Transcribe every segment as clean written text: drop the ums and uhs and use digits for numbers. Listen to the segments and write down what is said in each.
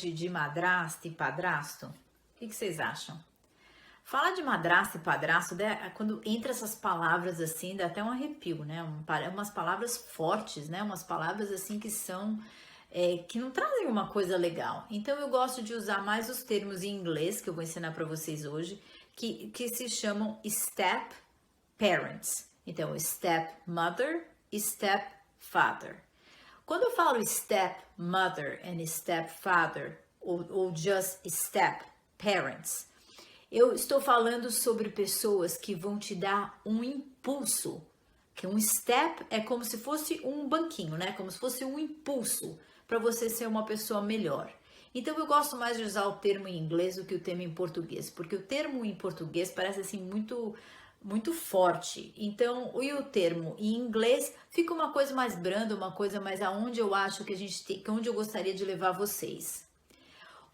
hoje de madrasta e padrasto? O que vocês acham? Falar de madrasta e padrasto, quando entra essas palavras assim, dá até um arrepio, né? Umas palavras fortes, né? Umas palavras assim que são, que não trazem uma coisa legal. Então eu gosto de usar mais os termos em inglês, que eu vou ensinar para vocês hoje, que se chamam step parents. Então, step mother e step father. Quando eu falo step mother and step father, ou just step parents, eu estou falando sobre pessoas que vão te dar um impulso, que um step é como se fosse um banquinho, né? Como se fosse um impulso para você ser uma pessoa melhor. Então eu gosto mais de usar o termo em inglês do que o termo em português, porque o termo em português parece assim muito forte. Então, e o termo em inglês fica uma coisa mais branda, uma coisa mais aonde eu acho que onde eu gostaria de levar vocês.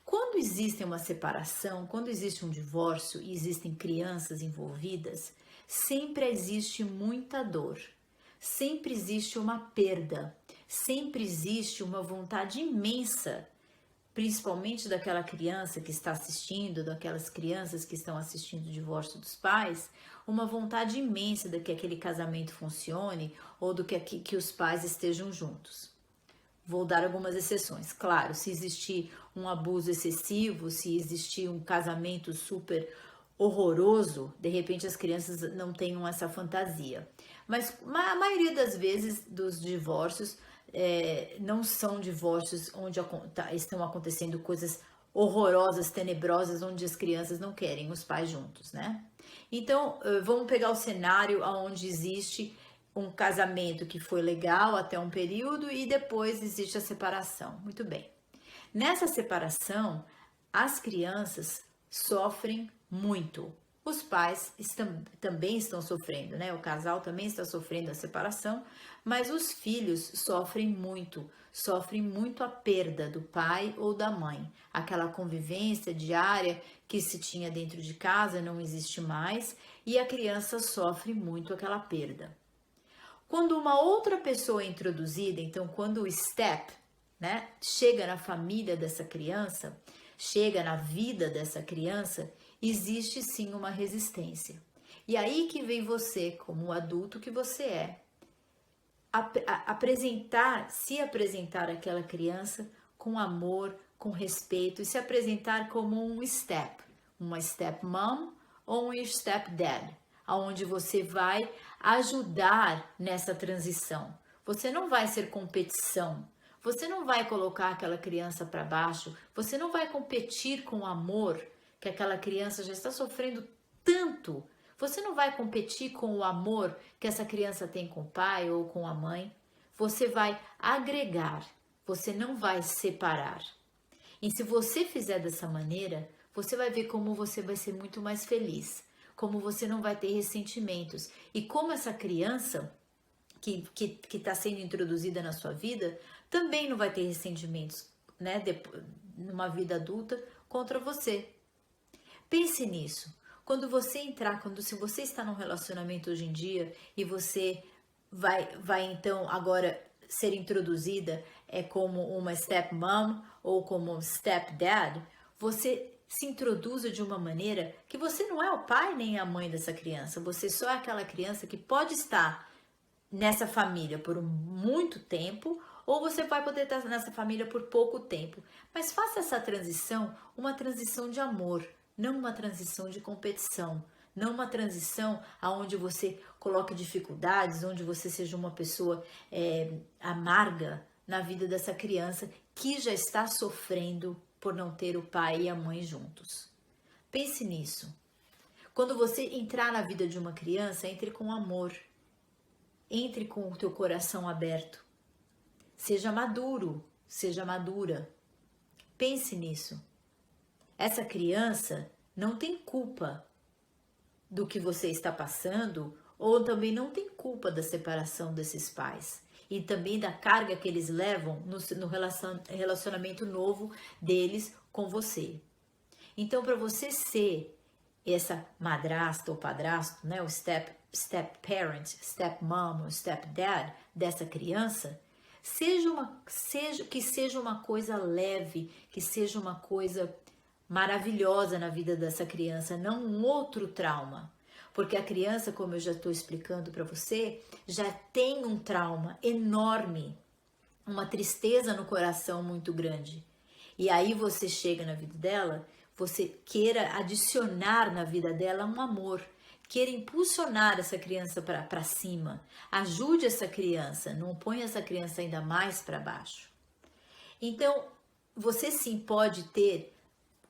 Quando existe uma separação, quando existe um divórcio e existem crianças envolvidas, sempre existe muita dor, sempre existe uma perda, sempre existe uma vontade imensa, principalmente daquela criança que está assistindo, daquelas crianças que estão assistindo o divórcio dos pais, uma vontade imensa de que aquele casamento funcione ou do que os pais estejam juntos. Vou dar algumas exceções. Claro, se existir um abuso excessivo, se existir um casamento super horroroso, de repente as crianças não tenham essa fantasia. Mas a maioria das vezes dos divórcios não são divórcios onde estão acontecendo coisas horrorosas, tenebrosas, onde as crianças não querem os pais juntos, né? Então, vamos pegar o cenário onde existe um casamento que foi legal até um período e depois existe a separação. Muito bem. Nessa separação, as crianças sofrem muito. Os pais também estão sofrendo, né? O casal também está sofrendo a separação, mas os filhos sofrem muito a perda do pai ou da mãe. Aquela convivência diária que se tinha dentro de casa não existe mais e a criança sofre muito aquela perda. Quando uma outra pessoa é introduzida, então quando o step, né, chega na família dessa criança, chega na vida dessa criança, existe sim uma resistência. E aí que vem você, como o adulto que você é, se apresentar àquela criança com amor, com respeito e se apresentar como um step, uma step mom ou um step dad, aonde você vai ajudar nessa transição. Você não vai ser competição. Você não vai colocar aquela criança para baixo. Você não vai competir com o amor que aquela criança já está sofrendo tanto. Você não vai competir com o amor que essa criança tem com o pai ou com a mãe. Você vai agregar. Você não vai separar. E se você fizer dessa maneira, você vai ver como você vai ser muito mais feliz, como você não vai ter ressentimentos e como essa criança que está sendo introduzida na sua vida também não vai ter ressentimentos, né, numa vida adulta contra você. Pense nisso. Se você está num relacionamento hoje em dia e você vai então agora ser introduzida como uma stepmom ou como um stepdad, você se introduza de uma maneira que você não é o pai nem a mãe dessa criança, você só é aquela criança que pode estar nessa família por muito tempo ou você vai poder estar nessa família por pouco tempo. Mas faça essa transição uma transição de amor, não uma transição de competição, não uma transição aonde você coloque dificuldades, onde você seja uma pessoa amarga na vida dessa criança que já está sofrendo por não ter o pai e a mãe juntos. Pense nisso. Quando você entrar na vida de uma criança, entre com amor. Entre com o teu coração aberto. Seja maduro, seja madura. Pense nisso. Essa criança não tem culpa do que você está passando ou também não tem culpa da separação desses pais e também da carga que eles levam no relacionamento novo deles com você. Então, para você ser essa madrasta ou padrasto, né, o step parent, step mom ou step dad dessa criança, Que seja uma coisa leve, que seja uma coisa maravilhosa na vida dessa criança, não um outro trauma. Porque a criança, como eu já estou explicando para você, já tem um trauma enorme, uma tristeza no coração muito grande. E aí você chega na vida dela, você queira adicionar na vida dela um amor, queira impulsionar essa criança para cima, ajude essa criança, não ponha essa criança ainda mais para baixo. Então, você sim pode ter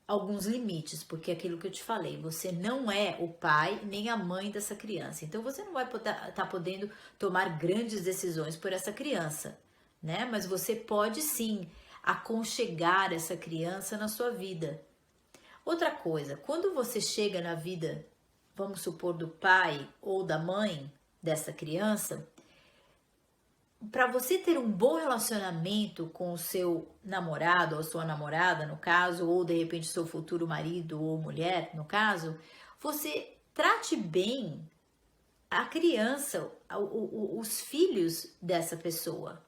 alguns limites, porque é aquilo que eu te falei, você não é o pai nem a mãe dessa criança, então você não vai estar podendo tomar grandes decisões por essa criança, né? Mas você pode sim aconchegar essa criança na sua vida. Outra coisa, quando você chega na vida, vamos supor, do pai ou da mãe dessa criança, para você ter um bom relacionamento com o seu namorado ou sua namorada, no caso, ou de repente seu futuro marido ou mulher, no caso, você trate bem a criança, os filhos dessa pessoa.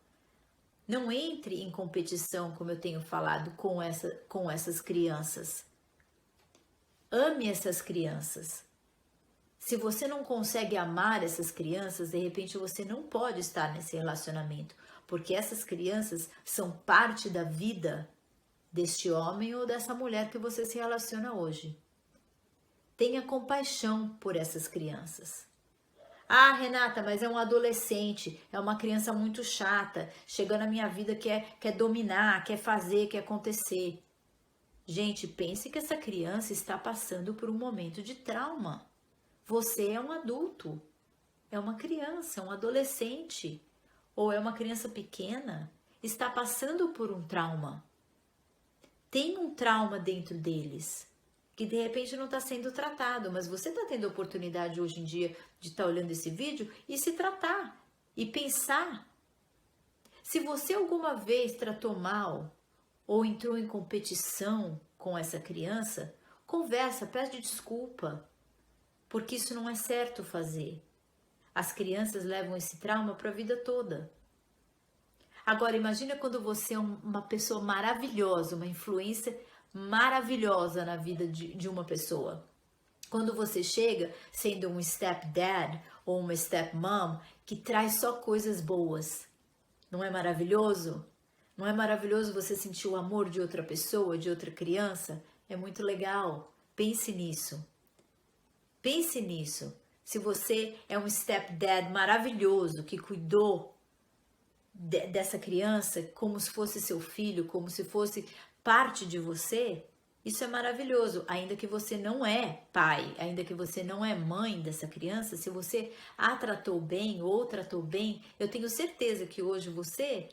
Não entre em competição, como eu tenho falado, com essas crianças. Ame essas crianças. Se você não consegue amar essas crianças, de repente você não pode estar nesse relacionamento, porque essas crianças são parte da vida deste homem ou dessa mulher que você se relaciona hoje. Tenha compaixão por essas crianças. Ah, Renata, mas é um adolescente, é uma criança muito chata, chegando na minha vida quer dominar, quer fazer, quer acontecer. Gente, pense que essa criança está passando por um momento de trauma. Você é um adulto, é uma criança, um adolescente, ou é uma criança pequena, está passando por um trauma. Tem um trauma dentro deles, que de repente não está sendo tratado, mas você está tendo a oportunidade hoje em dia de estar olhando esse vídeo e se tratar, e pensar. Se você alguma vez tratou mal, ou entrou em competição com essa criança, conversa, pede desculpa. Porque isso não é certo fazer. As crianças levam esse trauma para a vida toda. Agora, imagina quando você é uma pessoa maravilhosa, uma influência maravilhosa na vida de uma pessoa. Quando você chega sendo um stepdad ou uma stepmom que traz só coisas boas. Não é maravilhoso? Não é maravilhoso você sentir o amor de outra pessoa, de outra criança? É muito legal. Pense nisso. Pense nisso. Se você é um stepdad maravilhoso que cuidou dessa criança como se fosse seu filho, como se fosse parte de você, isso é maravilhoso. Ainda que você não é pai, ainda que você não é mãe dessa criança, se você a tratou bem ou tratou bem, eu tenho certeza que hoje você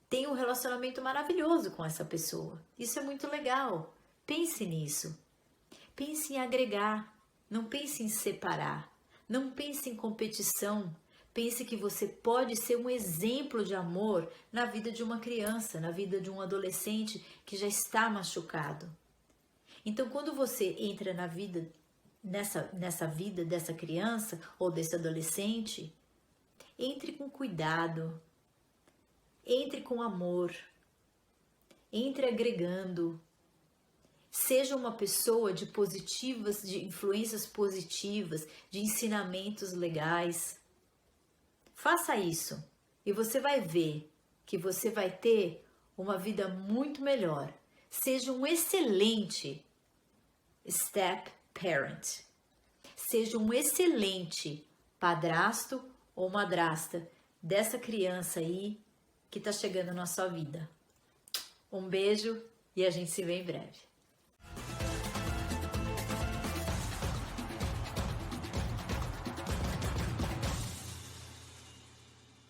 tem um relacionamento maravilhoso com essa pessoa. Isso é muito legal. Pense nisso. Pense em agregar. Não pense em separar, não pense em competição, pense que você pode ser um exemplo de amor na vida de uma criança, na vida de um adolescente que já está machucado. Então, quando você entra na vida, nessa vida dessa criança ou desse adolescente, entre com cuidado, entre com amor, entre agregando. Seja uma pessoa de influências positivas, de ensinamentos legais. Faça isso e você vai ver que você vai ter uma vida muito melhor. Seja um excelente step parent. Seja um excelente padrasto ou madrasta dessa criança aí que está chegando na sua vida. Um beijo e a gente se vê em breve.